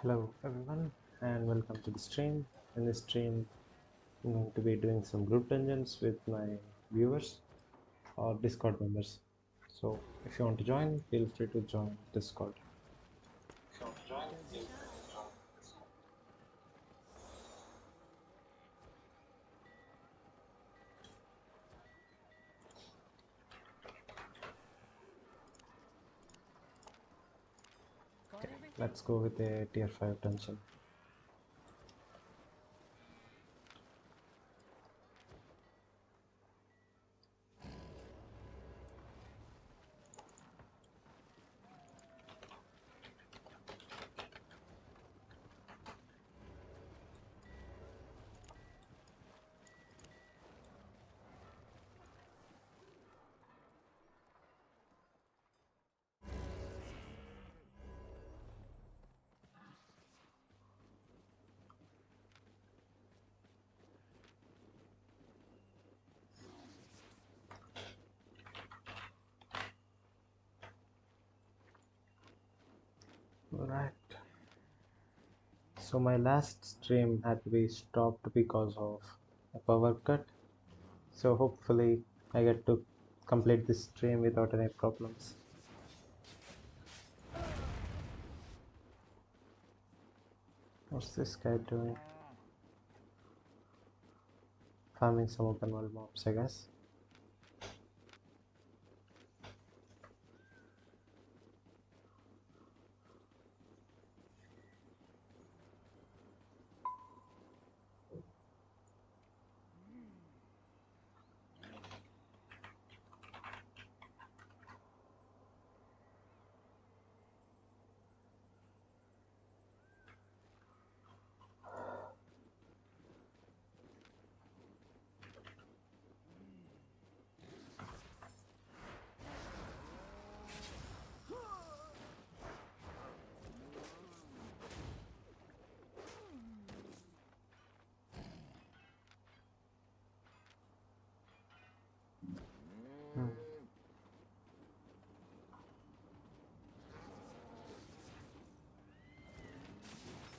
Hello everyone and welcome to the stream. In this stream I'm going to be doing some group dungeons with my viewers or Discord members. So if you want to join, feel free to join Discord. Okay, let's go with a tier 5 dungeon. Alright. So my last stream had to be stopped because of a power cut. So hopefully I get to complete this stream without any problems. What's this guy doing? Farming some open world mobs, I guess.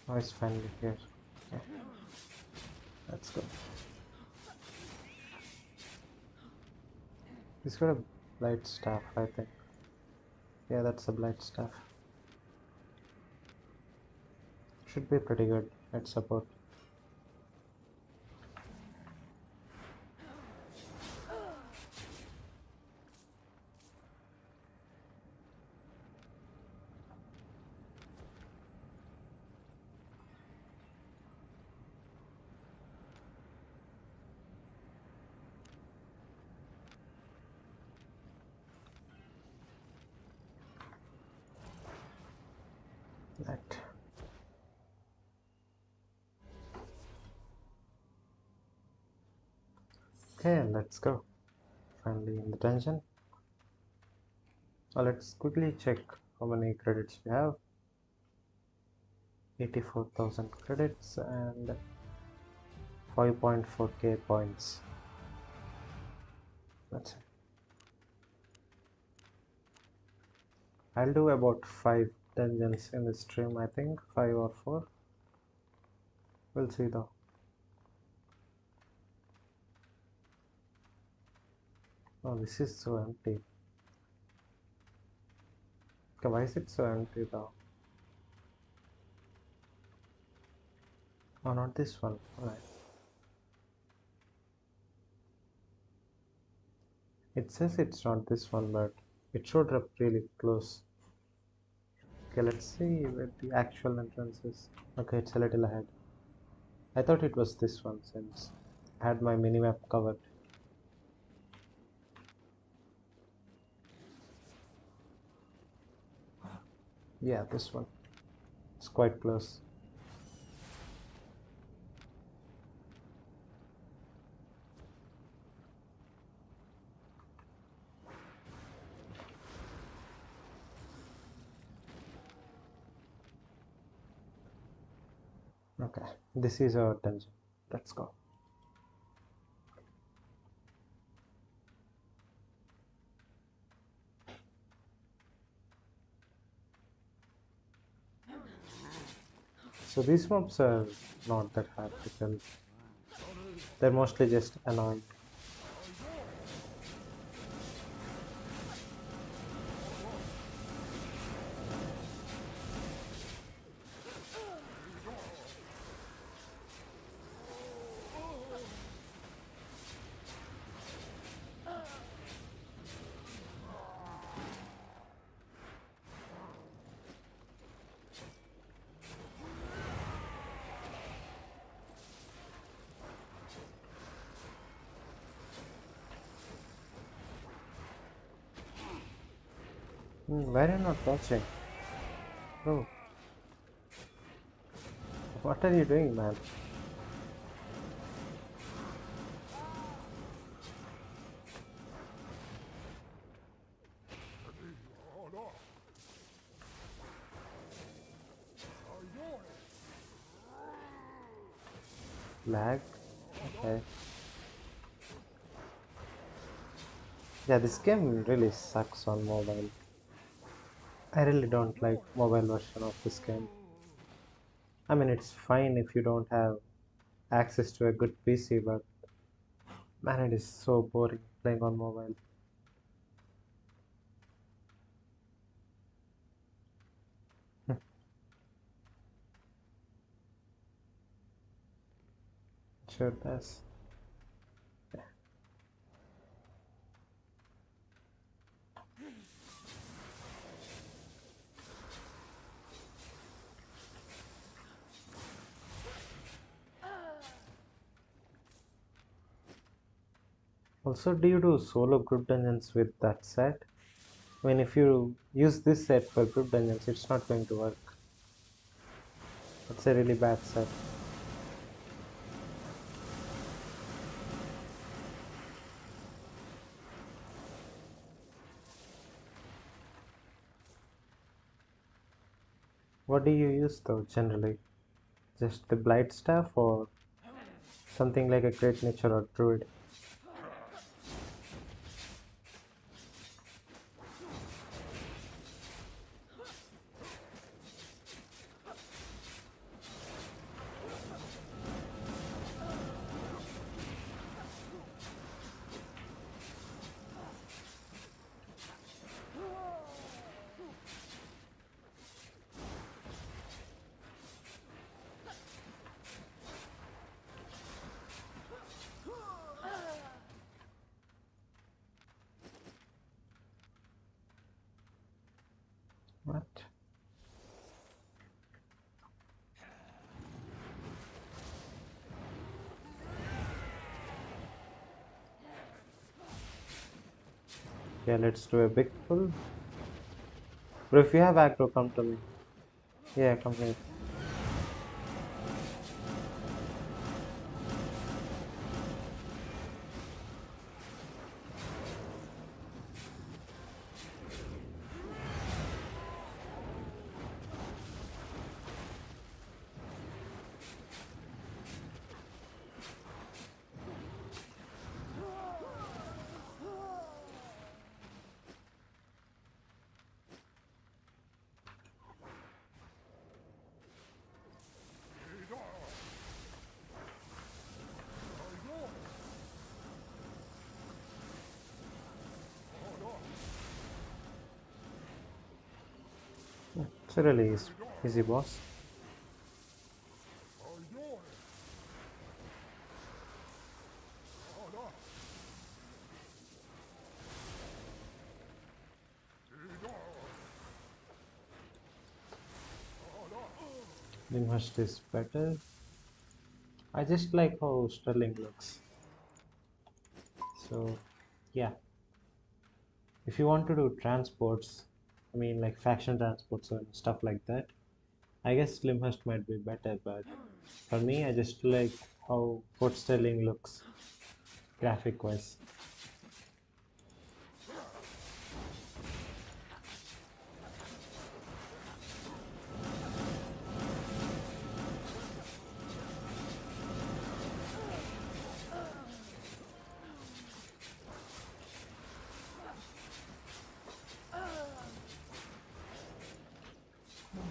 Oh, it's finally here. Okay, let's go. He's got a blight staff, I think. Yeah, that's a blight staff. Should be pretty good at support. Right. Okay, let's go. Finally in the dungeon. So let's quickly check how many credits we have. 84,000 credits and 5.4k points. That's it. I'll do about 5 dungeons in this stream, I think. 5 or 4. We'll see though. Oh, this is so empty. Okay, why is it so empty though? Oh, not this one. Alright. It says it's not this one, but it showed up really close. Okay, let's see where the actual entrance is. Okay, it's a little ahead. I thought it was this one since I had my minimap covered. Yeah, this one. It's quite close. Okay, this is our dungeon. Let's go. So these mobs are not that hard to kill. They're mostly just annoying. Why are you not watching? Bro, what are you doing, man? Lag? Okay. Yeah, this game really sucks on mobile. I really don't like mobile version of this game. I mean, it's fine if you don't have access to a good PC, but man, it is so boring playing on mobile. Sure does. Also, do you do solo group dungeons with that set? I mean, if you use this set for group dungeons, it's not going to work. It's a really bad set. What do you use though, generally? Just the blight staff or something like a great nature or druid? What? Yeah, let's do a big pull. But if you have aggro, come to me. Yeah, come here. It's a really easy boss. Limhurst is better. I just like how Sterling looks. So, yeah. If you want to do transports, I mean like faction transports and stuff like that, I guess Slimhurst might be better, but for me, I just like how Fort Sterling looks graphic wise.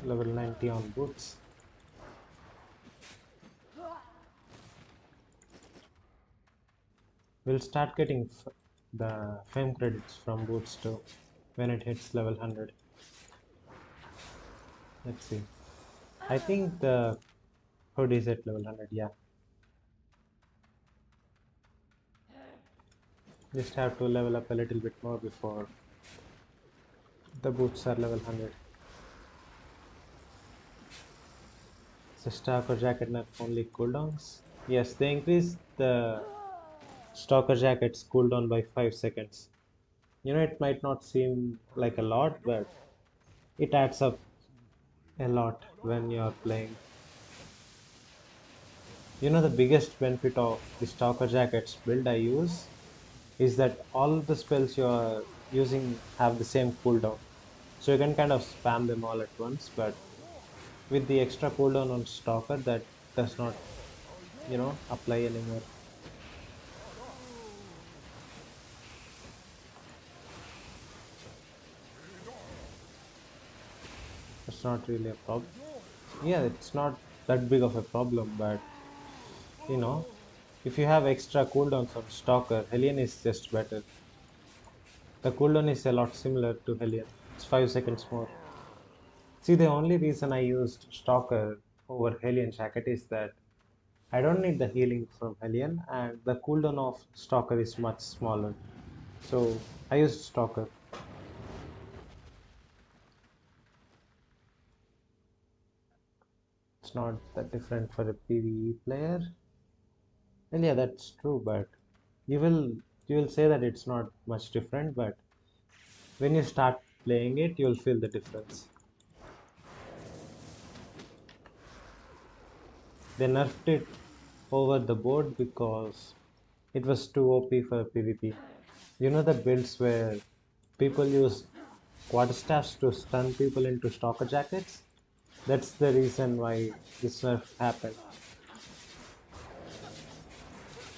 Level 90 on boots. We'll start getting the fame credits from boots too when it hits level 100. Let's see. I think the hood is at level 100, yeah. Just have to level up a little bit more before the boots are level 100. So Stalker jacket nerf only cooldowns. Yes, they increased the Stalker jacket's cooldown by 5 seconds. It might not seem like a lot, but it adds up a lot when you're playing. The biggest benefit of the Stalker jackets build I use is that all the spells you're using have the same cooldown. So you can kind of spam them all at once, but with the extra cooldown on Stalker, that does not, apply anymore. It's not really a problem. Yeah, it's not that big of a problem, but you know, if you have extra cooldowns on Stalker, Hellion is just better. The cooldown is a lot similar to Hellion. It's 5 seconds more. See, the only reason I used Stalker over Hellion Jacket is that I don't need the healing from Hellion, and the cooldown of Stalker is much smaller. So I used Stalker. It's not that different for a PvE player. And yeah, that's true, but you will you will say that it's not much different, but when you start playing it, you'll feel the difference. They nerfed it over the board because it was too OP for PvP. The builds where people use quarterstaffs to stun people into stalker jackets? That's the reason why this nerf happened.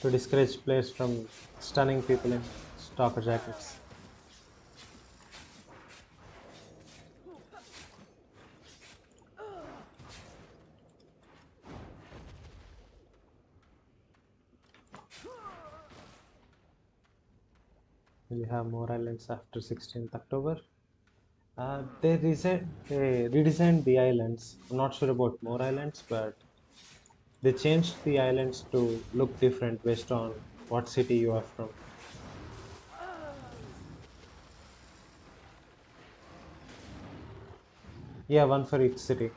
To discourage players from stunning people in stalker jackets. We have more islands after 16th October. They redesigned the islands. I'm not sure about more islands, but they changed the islands to look different based on what city you are from. Yeah, one for each city,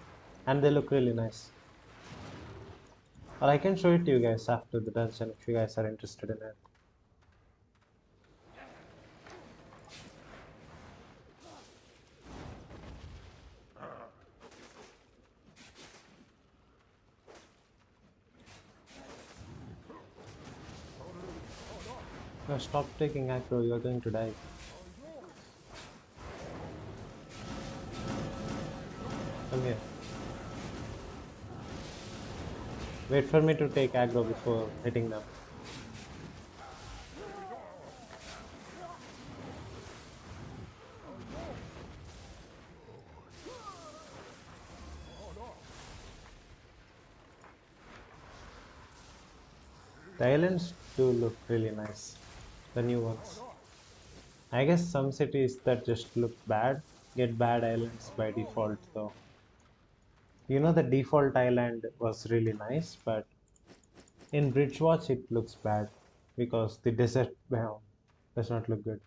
and they look really nice. Or I can show it to you guys after the dungeon if you guys are interested in it. No, stop taking aggro, you're going to die. Come here. Wait for me to take aggro before hitting them. The islands do look really nice. The new ones. I guess some cities that just look bad get bad islands by default though. The default island was really nice, but in Bridgewatch it looks bad because the desert biome does not look good.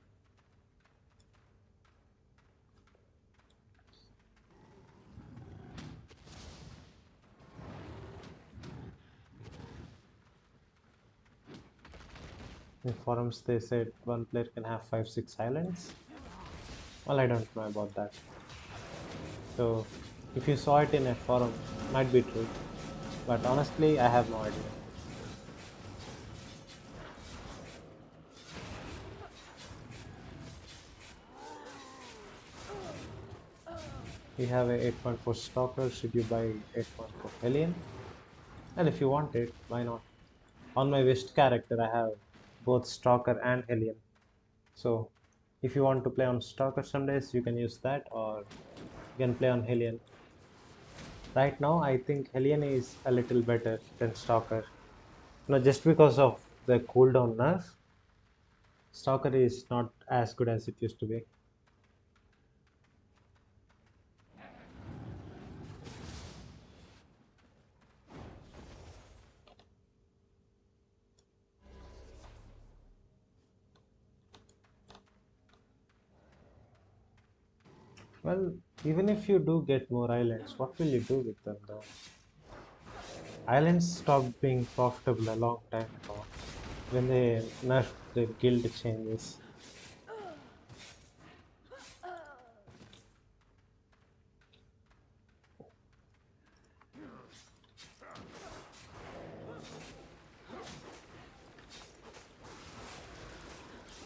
In forums they said one player can have 5-6 islands. Well, I don't know about that. So if you saw it in a forum, it might be true. But honestly, I have no idea. We have a 8.4 Stalker, should you buy 8.4 Alien? And if you want it, why not? On my wished character I have both Stalker and Hellion. So if you want to play on Stalker some days, you can use that, or you can play on Hellion. Right now I think Hellion is a little better than Stalker. Just because of the cooldown nerf, Stalker is not as good as it used to be. Well, even if you do get more islands, what will you do with them though? Islands stopped being profitable a long time ago when they nerfed the guild changes.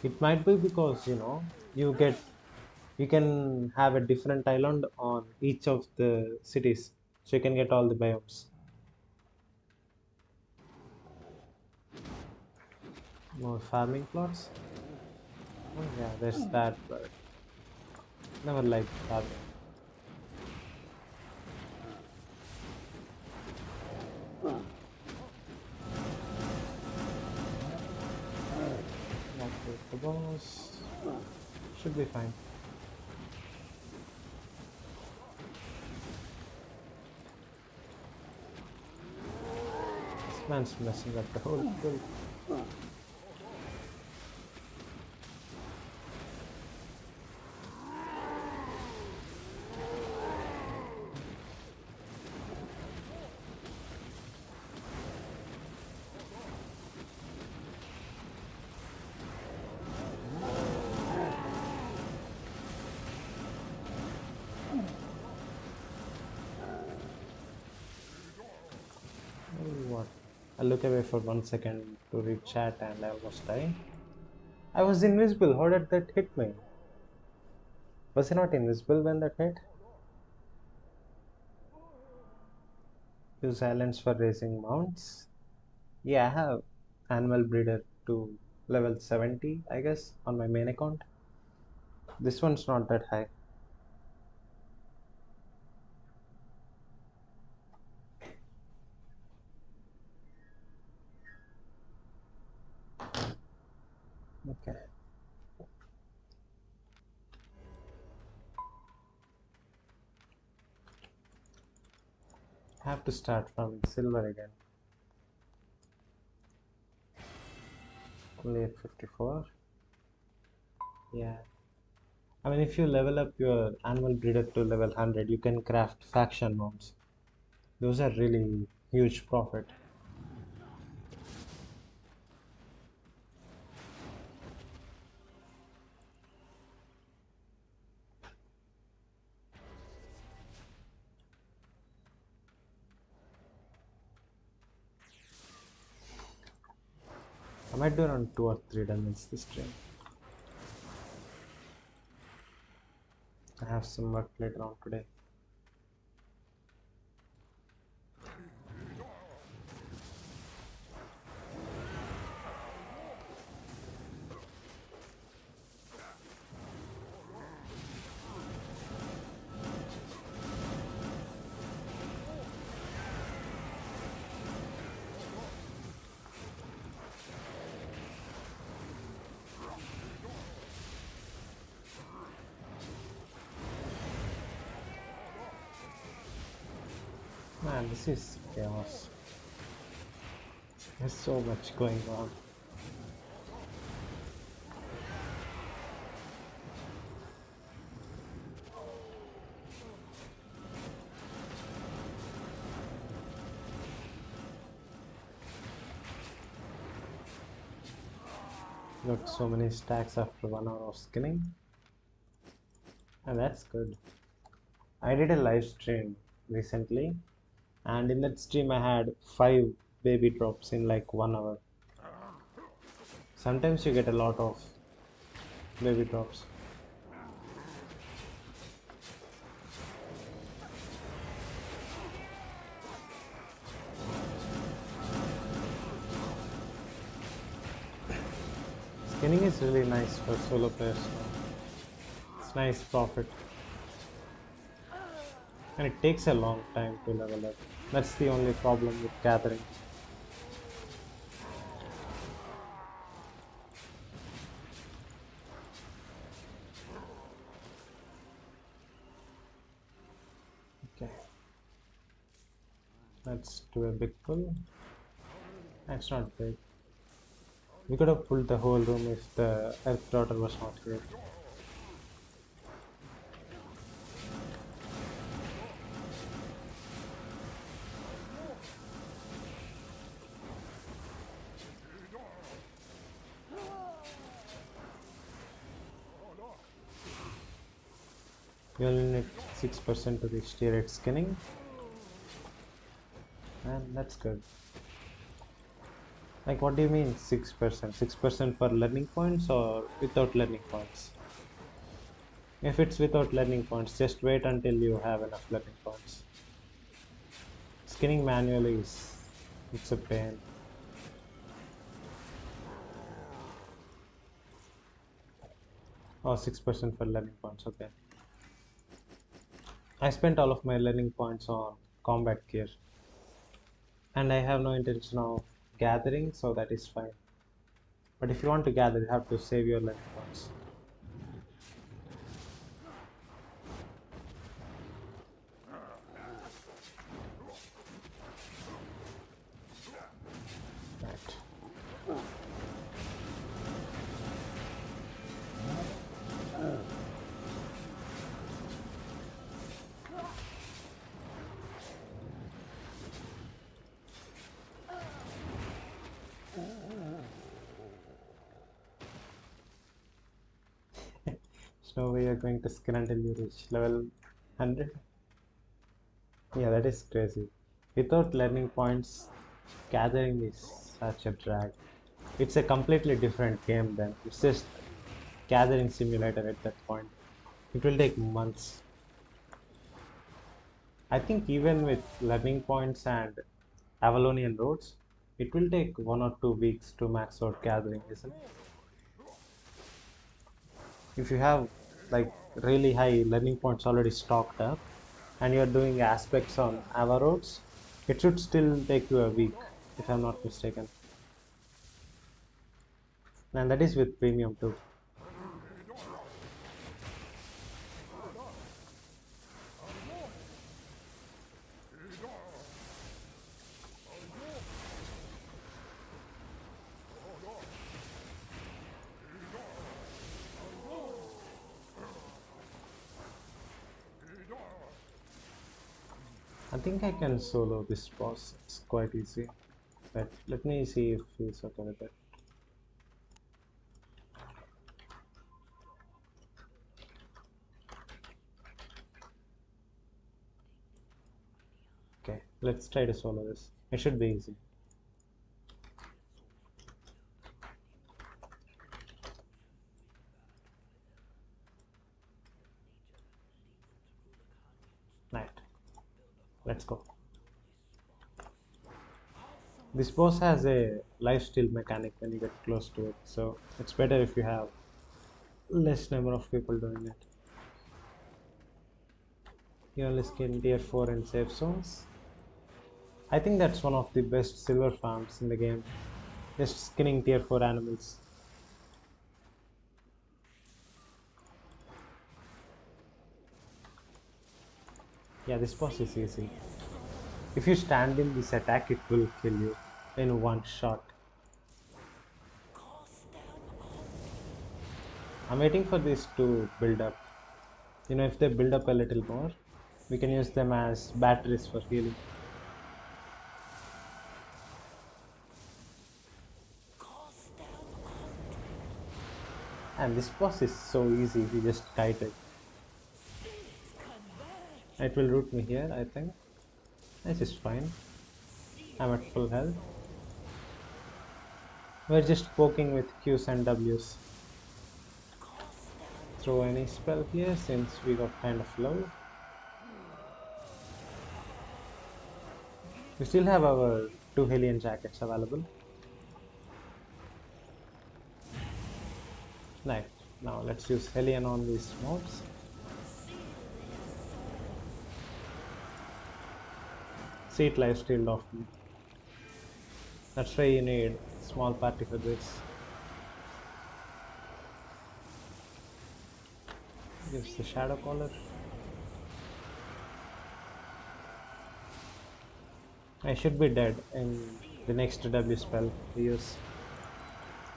It might be because you can have a different island on each of the cities, so you can get all the biomes. More farming plots. Oh yeah, there's that, but never liked farming. Activate the boss. Should be fine. This man's messing up the whole build. What? I look away for 1 second to read chat and I almost die. I was invisible. How did that hit me? Was I not invisible when that hit? Use islands for raising mounts. Yeah, I have animal breeder to level 70, I guess, on my main account. This one's not that high. Okay. Have to start from silver again. Only at 54. Yeah. I mean, if you level up your animal breeder to level 100, you can craft faction mounts. Those are really huge profit. I might do around 2 or 3 dungeons this stream. I have some work later on today. Man, this is chaos. There's so much going on. Got so many stacks after 1 hour of skinning. And that's good. I did a live stream recently, and in that stream I had 5 baby drops in like 1 hour. Sometimes you get a lot of baby drops. Skinning is really nice for solo players now. It's nice profit. And it takes a long time to level up. That's the only problem with gathering. Let's do a big pull. That's not big. We could have pulled the whole room if the Earth Daughter was not here. You only need 6% to reach tier 8 skinning, and that's good. Like, what do you mean 6%? 6% for learning points or without learning points? If it's without learning points, just wait until you have enough learning points. Skinning manually it's a pain. Oh, 6% for learning points, okay. I spent all of my learning points on combat gear. And I have no intention of gathering, so that is fine. But if you want to gather, you have to save your learning points. Right. So we are going to skin until you reach level 100. Yeah, that is crazy. Without learning points, gathering is such a drag. It's a completely different game then. It's just gathering simulator at that point. It will take months. I think even with learning points and Avalonian roads, it will take 1 or 2 weeks to max out gathering, isn't it? If you have like really high learning points already stocked up and you're doing aspects on Ava roads, it should still take you a week, if I'm not mistaken. And that is with premium too. I think I can solo this boss. It's quite easy. But let me see if he's okay with it. Okay, let's try to solo this. It should be easy. Right, let's go. This boss has a lifesteal mechanic when you get close to it, so it's better if you have less number of people doing it. You only skin tier 4 in safe zones. I think that's one of the best silver farms in the game. Just skinning tier 4 animals. Yeah, this boss is easy. If you stand in this attack, it will kill you in one shot. I'm waiting for this to build up. You know, if they build up a little more, we can use them as batteries for healing. And this boss is so easy if you just kite it. It will root me here, I think. This is fine. I'm at full health. We're just poking with Qs and Ws. Throw any spell here since we got kind of low. We still have our 2 Hellion jackets available. Nice. Now let's use Hellion on these mobs. See it lifestealed off me. That's why you need small party for this. Gives the shadow collar. I should be dead in the next W spell we use.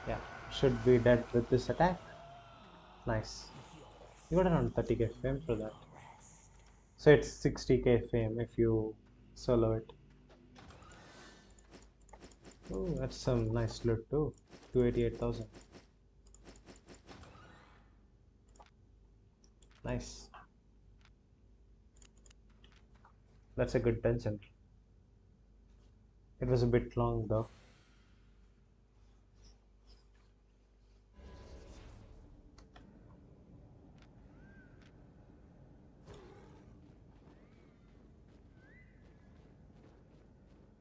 Yeah, should be dead with this attack. Nice. You got around 30k fame for that. So it's 60k fame if you solo it. Oh, that's some nice loot too. 288,000. Nice. That's a good dungeon. It was a bit long though.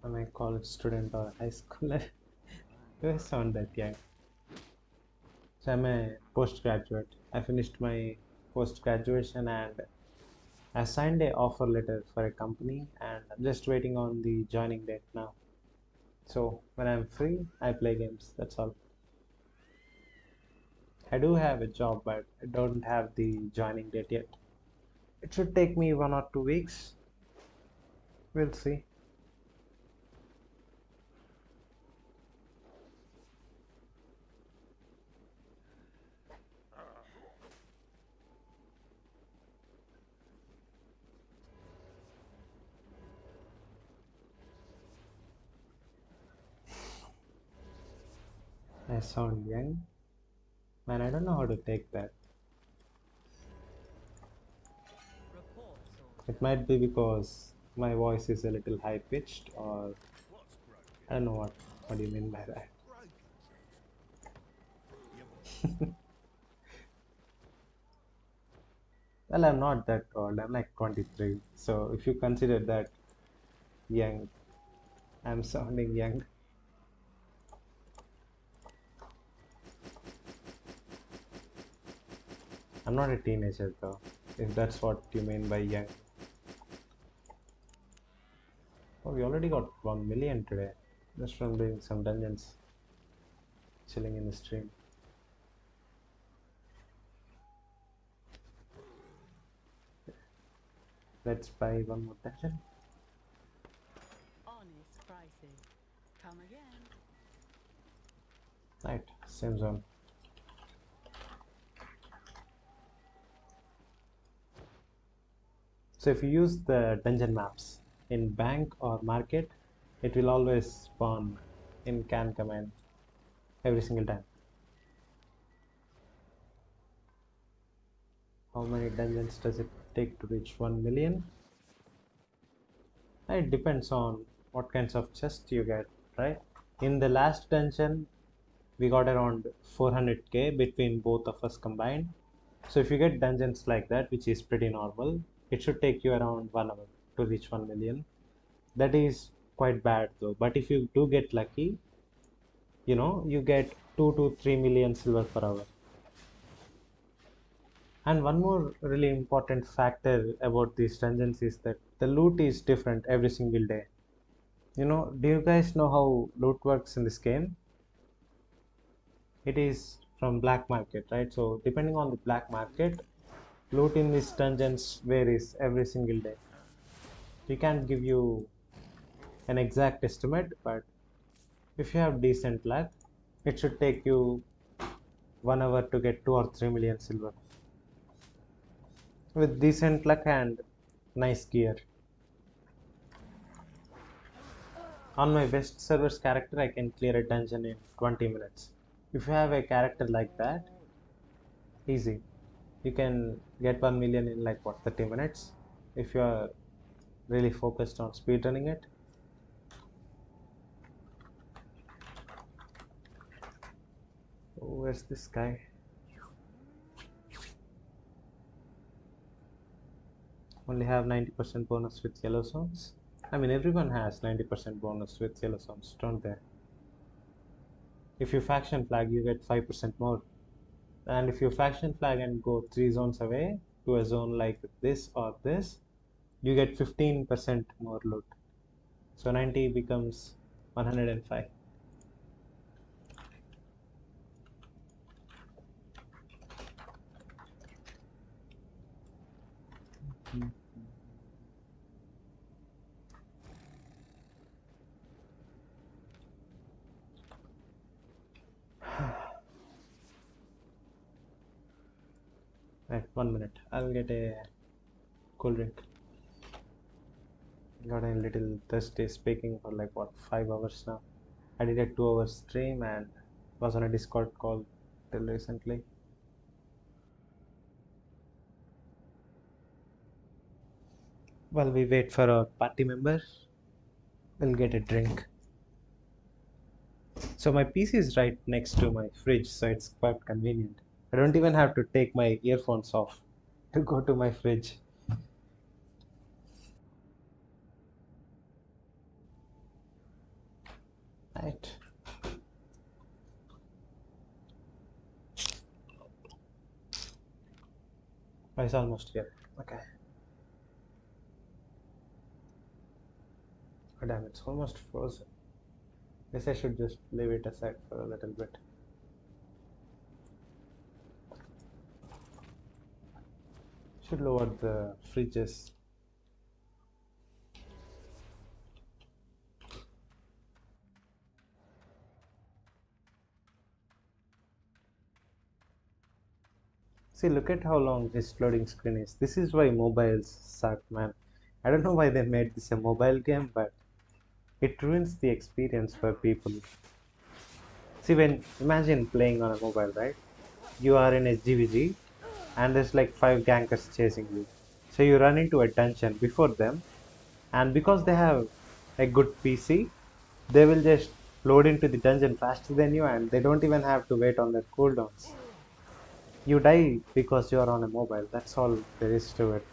I'm a college student or high schooler. You sound that young. So I'm a postgraduate. I finished my post graduation and I signed a offer letter for a company and I'm just waiting on the joining date now. So when I'm free, I play games. That's all. I do have a job, but I don't have the joining date yet. It should take me 1 or 2 weeks. We'll see. I sound young. Man, I don't know how to take that. It might be because my voice is a little high pitched, or I don't know what do you mean by that. Well, I'm not that old. I'm like 23. So if you consider that young, I'm sounding young. I'm not a teenager though, if that's what you mean by young. Oh, we already got 1 million today, just from doing some dungeons, chilling in the stream. Let's buy one more dungeon. Honest prices. Come again. Right, same zone. So if you use the dungeon maps in bank or market, it will always spawn in can command every single time. How many dungeons does it take to reach 1 million? It depends on what kinds of chests you get, right? In the last dungeon, we got around 400k between both of us combined. So if you get dungeons like that, which is pretty normal, it should take you around 1 hour to reach 1 million. That is quite bad though. But if you do get lucky, you get 2 to 3 million silver per hour. And one more really important factor about these dungeons is that the loot is different every single day. Do you guys know how loot works in this game? It is from black market, right? So depending on the black market, loot in these dungeons varies every single day. We can't give you an exact estimate, but if you have decent luck, it should take you 1 hour to get 2 or 3 million silver with decent luck and nice gear. On my best servers character, I can clear a dungeon in 20 minutes. If you have a character like that, easy. You can get 1 million in like what, 30 minutes if you are really focused on speedrunning it. Oh, where's this guy? Only have 90% bonus with yellow zones. I mean, everyone has 90% bonus with yellow zones, don't they? If you faction flag, you get 5% more. And if you faction flag and go 3 zones away to a zone like this or this, you get 15% more loot. So 90 becomes 105. Right, 1 minute. I'll get a cool drink. Got a little thirsty speaking for like what 5 hours now. I did a 2 hour stream and was on a Discord call till recently. While we wait for our party member, we'll get a drink. So my PC is right next to my fridge, so it's quite convenient. I don't even have to take my earphones off to go to my fridge. Right. Oh, it's almost here. Okay. Oh, damn, it's almost frozen. Guess I should just leave it aside for a little bit. Should lower the fridges. See, look at how long this loading screen is. This is why mobiles suck, man. I don't know why they made this a mobile game, but it ruins the experience for people. See, when imagine playing on a mobile, right? You are in a GVG and there's like 5 gankers chasing you. So you run into a dungeon before them, and because they have a good PC, they will just load into the dungeon faster than you and they don't even have to wait on their cooldowns. You die because you are on a mobile. That's all there is to it.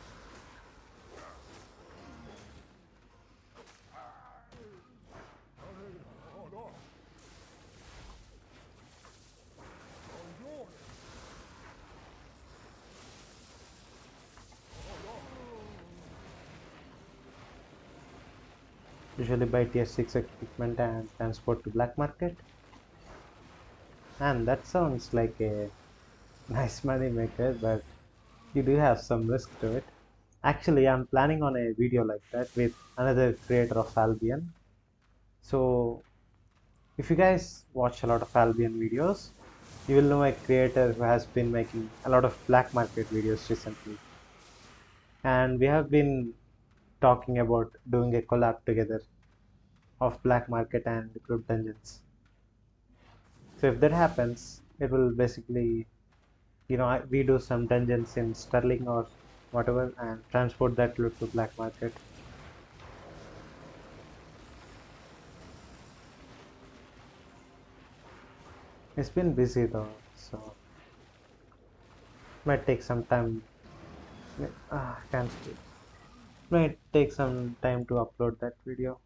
Usually buy tier 6 equipment and transport to black market. And that sounds like a nice money maker, but you do have some risk to it. Actually, I'm planning on a video like that with another creator of Albion. So if you guys watch a lot of Albion videos, you will know a creator who has been making a lot of black market videos recently. And we have been talking about doing a collab together of black market and group dungeons. So if that happens, it will basically, we do some dungeons in Sterling or whatever and transport that loot to black market. It's been busy though, so might take some time. Can't speak. Might take some time to upload that video.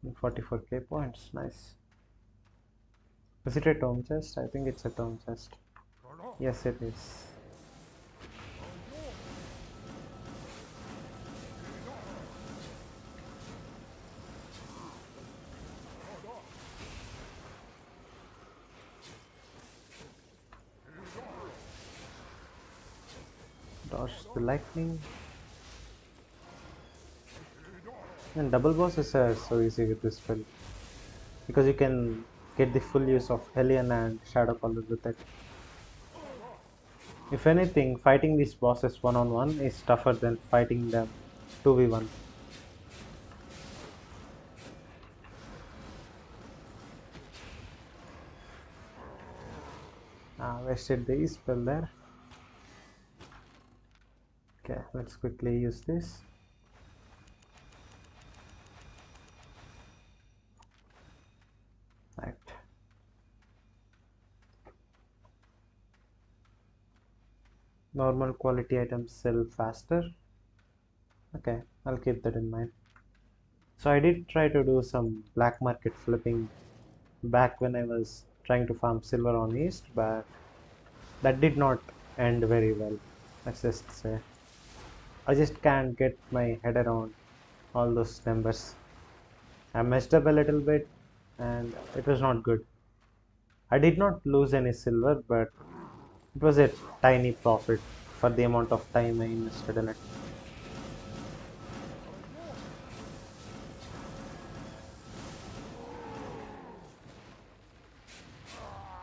44k points, nice. Is it a tome chest? I think it's a tome chest. Yes, it is. Dodge the lightning. And double bosses are so easy with this spell because you can get the full use of Hellion and Shadow Color with it. If anything, fighting these bosses one-on-one is tougher than fighting them 2v1. Wasted the spell there. Okay, let's quickly use this. Right. Normal quality items sell faster. Okay, I'll keep that in mind. So I did try to do some black market flipping back when I was trying to farm silver on East, but that did not end very well. Let's just say I just can't get my head around all those numbers. I messed up a little bit and it was not good. I did not lose any silver, but it was a tiny profit for the amount of time I invested in it.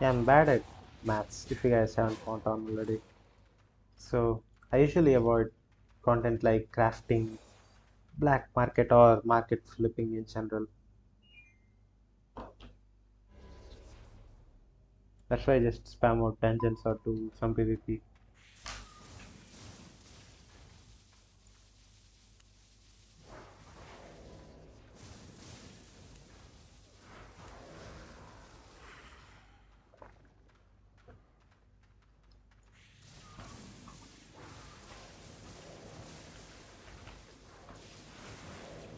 Yeah, I'm bad at maths if you guys haven't found on already. So I usually avoid content like crafting, black market, or market flipping in general. That's why I just spam out dungeons or do some PvP.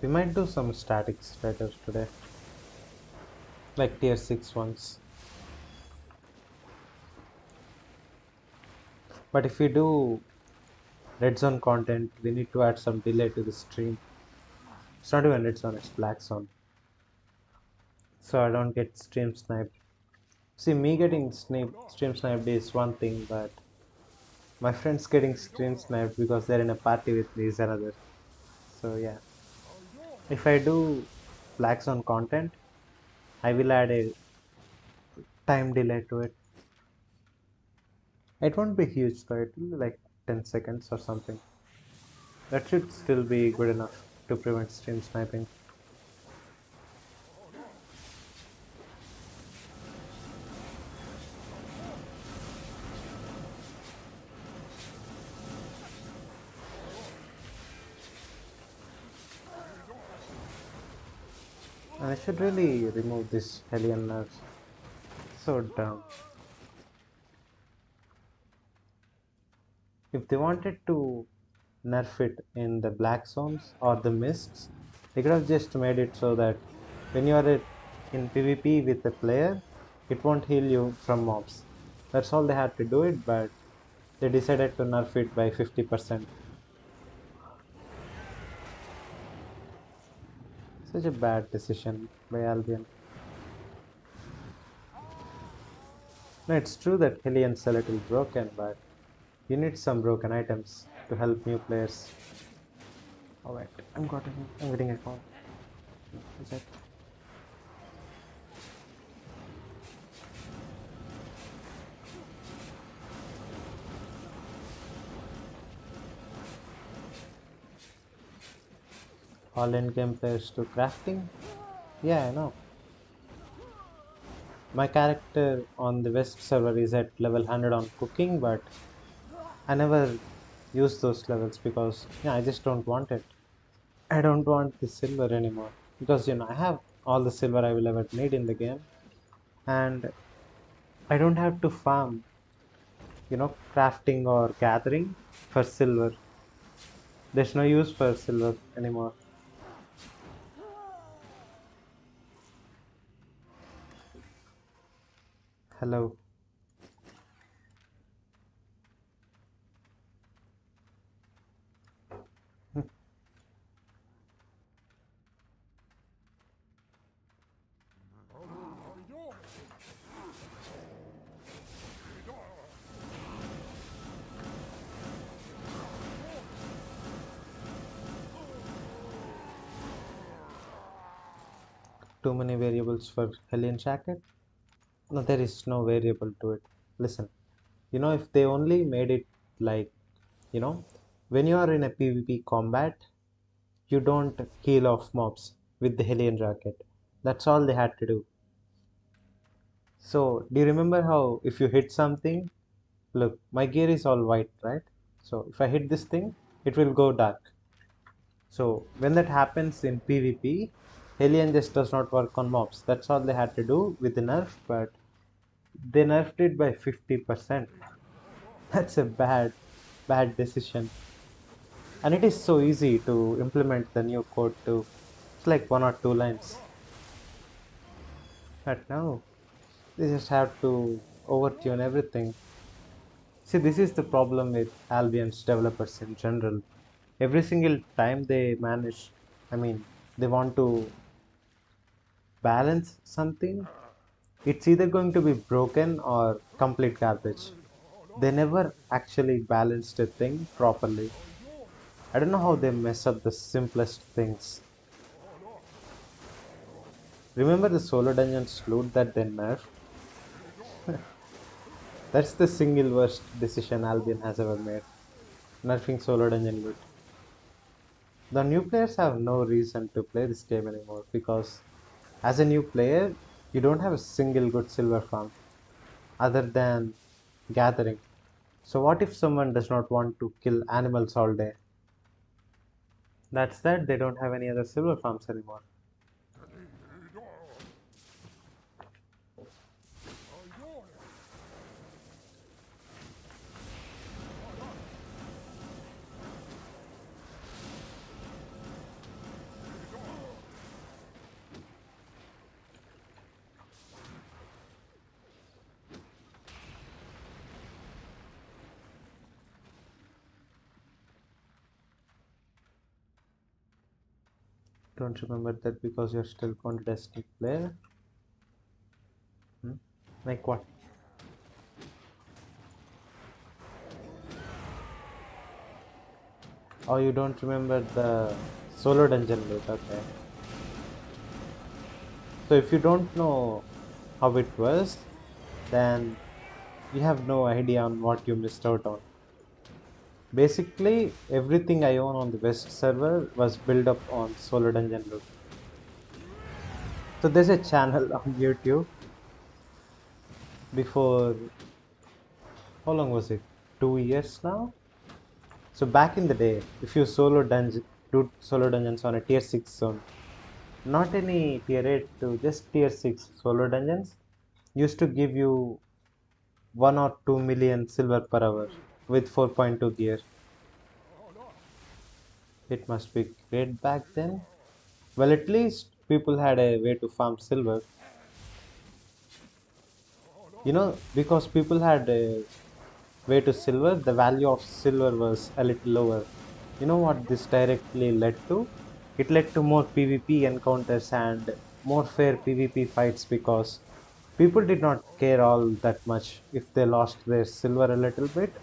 We might do some statics later today, like tier 6 ones. But if we do red zone content, we need to add some delay to the stream. It's not even red zone, it's black zone. So I don't get stream sniped. See, me getting stream sniped is one thing, but my friends getting stream sniped because they're in a party with me is another. So yeah, if I do black zone content, I will add a time delay to it. It won't be huge though, it will be like 10 seconds or something. That should still be good enough to prevent stream sniping. And I should really remove this Hellion nerves. So dumb. If they wanted to nerf it in the black zones or the mists, they could have just made it so that when you are in PvP with a player, it won't heal you from mobs. That's all they had to do it, but they decided to nerf it by 50%. Such a bad decision by Albion. No, it's true that Hellions are a little broken, but you need some broken items to help new players. Alright, I'm getting a call. Is it? All in-game players to crafting? Yeah, I know. My character on the West server is at level 100 on cooking, but I never use those levels because yeah, I just don't want it. I don't want the silver anymore because I have all the silver I will ever need in the game, and I don't have to farm, crafting or gathering for silver. There's no use for silver anymore. Hello. Too many variables for Hellion jacket? No, there is no variable to it. Listen, if they only made it like, you know, when you are in a PvP combat, you don't heal off mobs with the Hellion jacket. That's all they had to do. So, do you remember how if you hit something, look, my gear is all white, right? So, if I hit this thing, it will go dark. So, when that happens in PvP, Hellion just does not work on mobs. That's all they had to do with the nerf, but they nerfed it by 50%. That's a bad decision. And it is so easy to implement the new code too. It's like 1 or 2 lines. But no, they just have to overtune everything. See, this is the problem with Albion's developers in general. Every single time they manage, I mean, they want to balance something, it's either going to be broken or complete garbage. They never actually balanced a thing properly. I don't know how they mess up the simplest things. Remember the solo dungeons loot that they nerfed? That's the single worst decision Albion has ever made. Nerfing solo dungeon loot. The new players have no reason to play this game anymore because as a new player, you don't have a single good silver farm other than gathering. So what if someone does not want to kill animals all day? That's that they don't have any other silver farms anymore. Don't remember that because you're still contesting player. Hmm? Like what? Oh, you don't remember the solo dungeon loot? Okay. So if you don't know how it was, then you have no idea on what you missed out on. Basically, everything I own on the West server was built up on solo dungeon loot. So there's a channel on YouTube before, how long was it? 2 years now? So back in the day, if you do solo dungeons on a tier 6 zone, not any tier 8 to just tier 6 solo dungeons, used to give you 1 or 2 million silver per hour with 4.2 gear. It must be great back then. Well, at least people had a way to farm silver. Because people had a way to silver, the value of silver was a little lower. You know what this directly led to? It led to more PvP encounters and more fair PvP fights because people did not care all that much if they lost their silver a little bit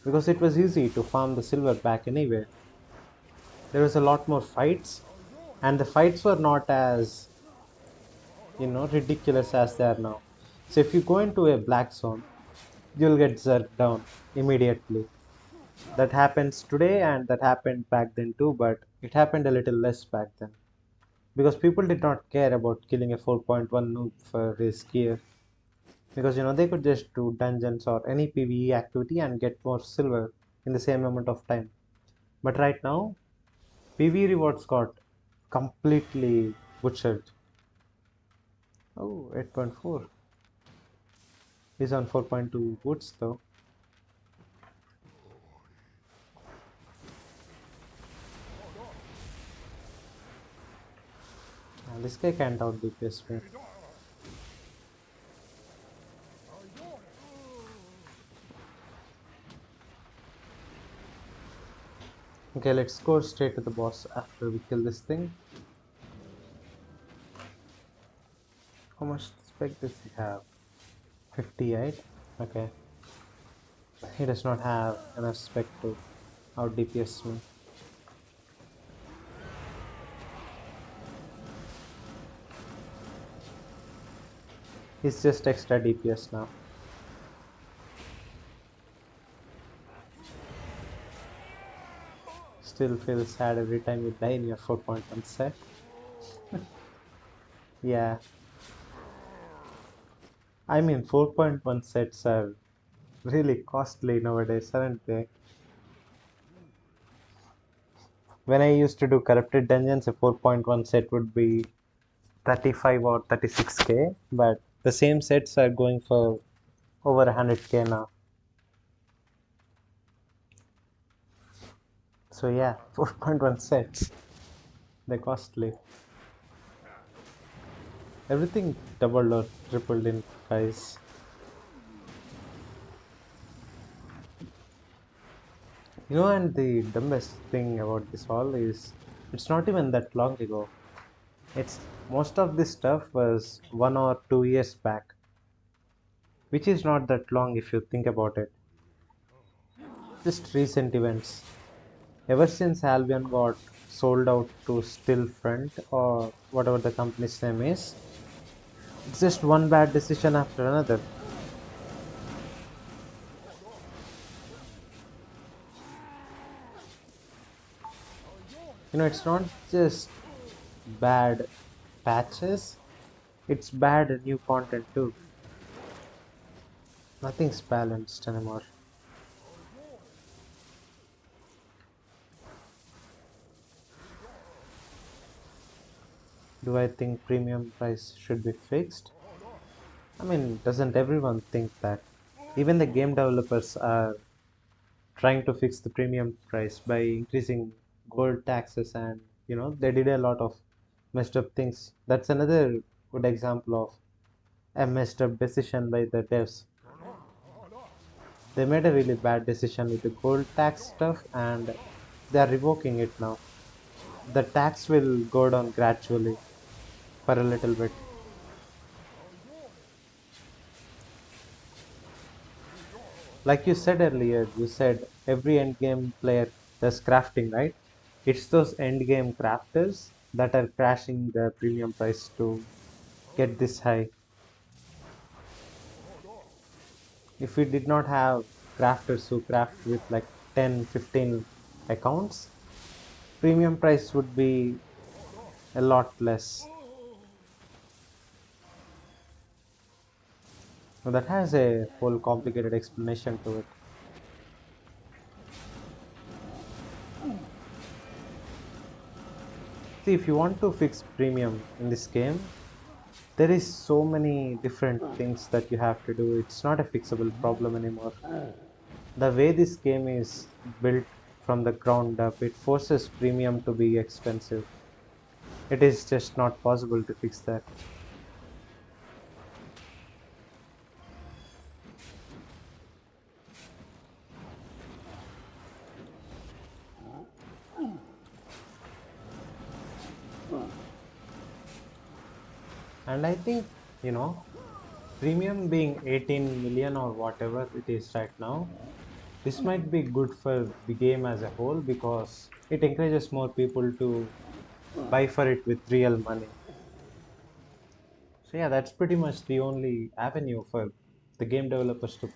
because it was easy to farm the silver back anyway. There was a lot more fights, and the fights were not as ridiculous as they are now. So if you go into a black zone, you'll get zerked down immediately. That happens today and that happened back then too, but it happened a little less back then because people did not care about killing a 4.1 noob for his gear because they could just do dungeons or any PvE activity and get more silver in the same amount of time. But right now, PvE rewards got completely butchered. Oh, 8.4 is on 4.2 boots though. This guy can't out DPS me. Okay, let's go straight to the boss after we kill this thing. How much spec does he have? 58. Okay. He does not have enough spec to out DPS me. He's just extra DPS now. Still feel sad every time you die in your 4.1 set. Yeah. I mean 4.1 sets are really costly nowadays, aren't they? When I used to do corrupted dungeons, a 4.1 set would be 35 or 36k, but the same sets are going for over 100k now. So yeah, 4.1 sets, they're costly. Everything doubled or tripled in price. And the dumbest thing about this all is it's not even that long ago. It's most of this stuff was 1 or 2 years back, which is not that long if you think about it. Just recent events. Ever since Albion got sold out to Stillfront or whatever the company's name is, it's just one bad decision after another. It's not just bad patches, it's bad new content too. Nothing's balanced anymore. Do I think premium price should be fixed? I mean, doesn't everyone think that? Even the game developers are trying to fix the premium price by increasing gold taxes, and they did a lot of messed up things. That's another good example of a messed up decision by the devs. They made a really bad decision with the gold tax stuff, and they are revoking it now. The tax will go down gradually for a little bit. Like you said earlier, you said every endgame player does crafting, right? It's those endgame crafters that are crashing the premium price to get this high. If we did not have crafters who craft with like 10, 15 accounts, premium price would be a lot less. Now that has a whole complicated explanation to it. See, if you want to fix premium in this game, there is so many different things that you have to do. It's not a fixable problem anymore. The way this game is built from the ground up, it forces premium to be expensive. It is just not possible to fix that. And I think, you know, premium being 18 million or whatever it is right now, this might be good for the game as a whole because it encourages more people to buy for it with real money. So yeah, that's pretty much the only avenue for the game developers to